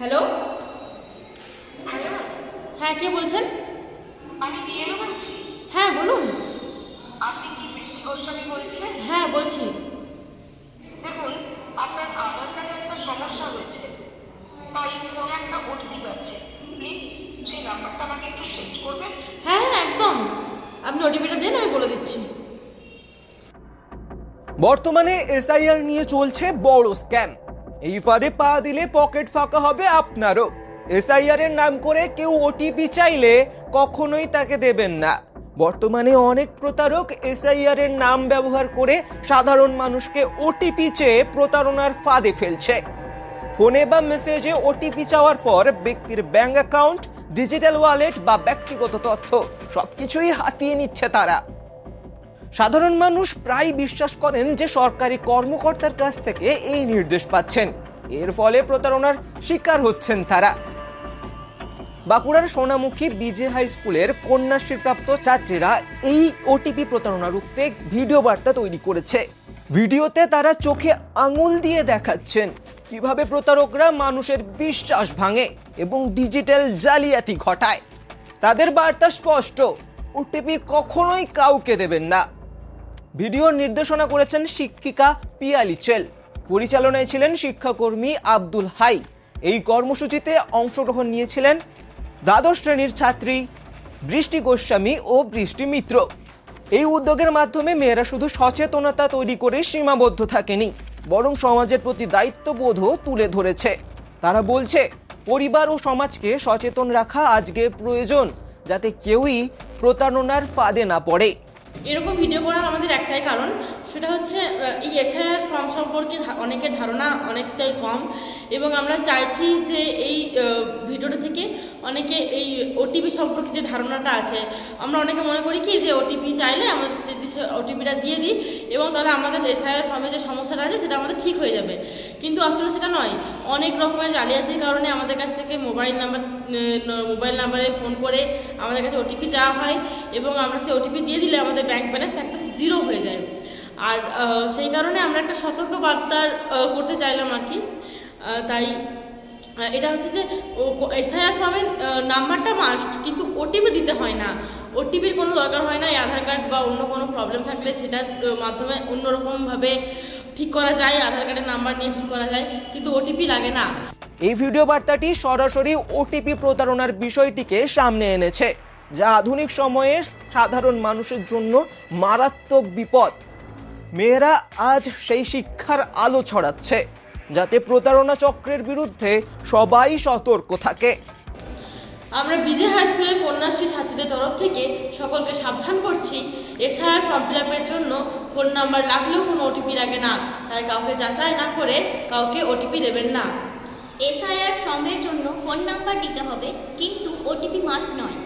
Hello, hello, হ্যাঁ কে বলছেন? আমি বিয়েও বলছি। হ্যাঁ বলুন। আপনি কি বৃষ্টি গোস্বামী বলছেন? হ্যাঁ বলছি। দেখুন, আপনার আধার কার্ডে একটা সমস্যা হয়েছে, তাই ফোনে একটা ওটিপি যাচ্ছে। প্লিজ সেই নাম্বারটা আমাকে একটু সেন্ড করবেন। হ্যাঁ হ্যাঁ একদম, আপনি ওটিপিটা দেন, আমি বলে দিচ্ছি। বর্তমানে এসআইআর নিয়ে চলছে বড় স্ক্যাম। এই ফাঁদে পা দিলে পকেট ফাঁকা হবে আপনারও। এসআইআর এর নাম করে কেউ ওটিপি চাইলে কখনোই তাকে দেবেন না। বর্তমানে অনেক প্রতারক এসআইআর এর নাম ব্যবহার করে সাধারণ মানুষকে ওটিপি চেয়ে প্রতারণার ফাঁদে ফেলছে। ফোনে বা মেসেজে ওটিপি চাওয়ার পর ব্যক্তির ব্যাংক অ্যাকাউন্ট, ডিজিটাল ওয়ালেট বা ব্যক্তিগত তথ্য সবকিছুই হাতিয়ে নিচ্ছে তারা। সাধারণ মানুষ প্রায় বিশ্বাস করেন যে সরকারি কর্মকর্তার কাছ থেকে এই নির্দেশ পাচ্ছেন। এর ফলে প্রতারণার শিকার হচ্ছেন তারা। বাঁকুড়ার সোনামুখী বিজে হাই স্কুলের কন্যাশ্রীপ্রাপ্ত ছাত্রীরা এই ওটিপি প্রতারণা রুখতে ভিডিও বার্তা তৈরি করেছে। ভিডিওতে তারা চোখে আঙুল দিয়ে দেখাচ্ছেন কিভাবে প্রতারকরা মানুষের বিশ্বাস ভাঙে এবং ডিজিটাল জালিয়াতি ঘটায়। তাদের বার্তা স্পষ্ট, ওটিপি কখনোই কাউকে দেবেন না। ভিডিওর নির্দেশনা করেছেন শিক্ষিকা পিয়ালি চেল, পরিচালনায় ছিলেন শিক্ষাকর্মী আব্দুল হাই। এই কর্মসূচিতে অংশগ্রহণ নিয়েছিলেন দ্বাদশ শ্রেণীর ছাত্রী বৃষ্টি গোস্বামী ও বৃষ্টি মিত্র। এই উদ্যোগের মাধ্যমে মেয়েরা শুধু সচেতনতা তৈরি করে সীমাবদ্ধ থাকেনি, বরং সমাজের প্রতি দায়িত্ববোধও তুলে ধরেছে। তারা বলছে, পরিবার ও সমাজকে সচেতন রাখা আজকে প্রয়োজন, যাতে কেউই প্রতারণার ফাঁদে না পড়ে। এরকম ভিডিও করার আমাদের একটাই কারণ, সেটা হচ্ছে এই এসআইআর ফর্ম সম্পর্কে অনেকের ধারণা অনেকটাই কম, এবং আমরা চাইছি যে এই ভিডিওটা থেকে অনেকে এই ওটিপি সম্পর্কে যে ধারণাটা আছে, আমরা অনেকে মনে করি কি যে ওটিপি চাইলে আমাদের ওটিপিটা দিয়ে দিই এবং তাহলে আমাদের এসআইআর ফর্মে যে সমস্যাটা আছে সেটা আমাদের ঠিক হয়ে যাবে। কিন্তু আসলে সেটা নয়। অনেক রকমের জালিয়াতির কারণে আমাদের কাছ থেকে মোবাইল নাম্বারে ফোন করে আমাদের কাছে ওটিপি চাওয়া হয় এবং আমরা সেই ওটিপি দিয়ে দিলে আমাদের ব্যাংক ব্যালেন্স একদম জিরো হয়ে যায়। আর সেই কারণে আমরা একটা সতর্ক বার্তা করতে চাইলাম আর কি। তাই এটা হচ্ছে যে এসআইআর ফর্মের নাম্বারটা মাস্ট, কিন্তু ওটিপি দিতে হয় না। ওটিপির কোনো দরকার হয় না। এই আধার কার্ড বা অন্য কোনো প্রবলেম থাকলে সেটার মাধ্যমে অন্যরকমভাবে ঠিক করা যায়, আধার কার্ডের নাম্বার নিয়ে ঠিক করা যায়, কিন্তু ওটিপি লাগে না। এই ভিডিও বার্তাটি সরাসরি ওটিপি প্রতারণার বিষয়টিকে সামনে এনেছে, যা আধুনিক সময়ে সাধারণ মানুষের জন্য মারাত্মক বিপদ। মেয়েরা আজ সেই শিক্ষার আলো ছড়াচ্ছে, যাতে প্রতারণা চক্রের বিরুদ্ধে সবাই সতর্ক থাকে। আমরা বিজে হাই স্কুলের কন্যাশ্রী ছাত্রীদের তরফ থেকে সকলকে সাবধান করছি, এসআইআর ফর্ম ফিল আপের জন্য ফোন নাম্বার লাগলেও কোনো ওটিপি লাগে না। তাই কাউকে যাচাই না করে কাউকে ওটিপি দেবেন না। এসআইআর ফর্মের জন্য ফোন নাম্বার দিতে হবে, কিন্তু ওটিপি মাস্ট নয়।